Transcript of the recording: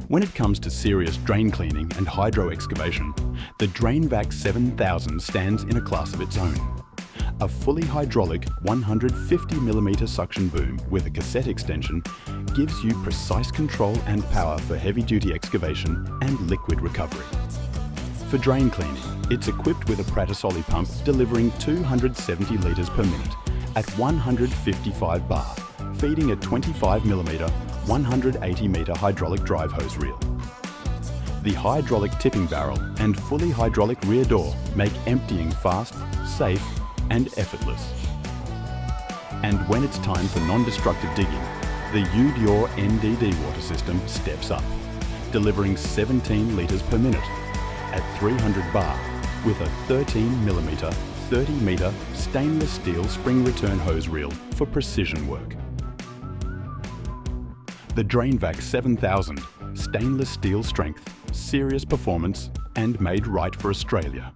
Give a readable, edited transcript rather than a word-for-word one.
When it comes to serious drain cleaning and hydro-excavation, the Drainvac 7000 stands in a class of its own. A fully hydraulic 150mm suction boom with a cassette extension gives you precise control and power for heavy-duty excavation and liquid recovery. For drain cleaning, it's equipped with a Prattisoli pump delivering 270 litres per minute at 155 bar, feeding a 25mm 180 metre hydraulic drive hose reel. The hydraulic tipping barrel and fully hydraulic rear door make emptying fast, safe and effortless. And when it's time for non-destructive digging, the UDIOR NDD water system steps up, delivering 17 litres per minute at 300 bar with a 13mm 30 metre stainless steel spring return hose reel for precision work. The Drainvac 7000, stainless steel strength, serious performance and made right for Australia.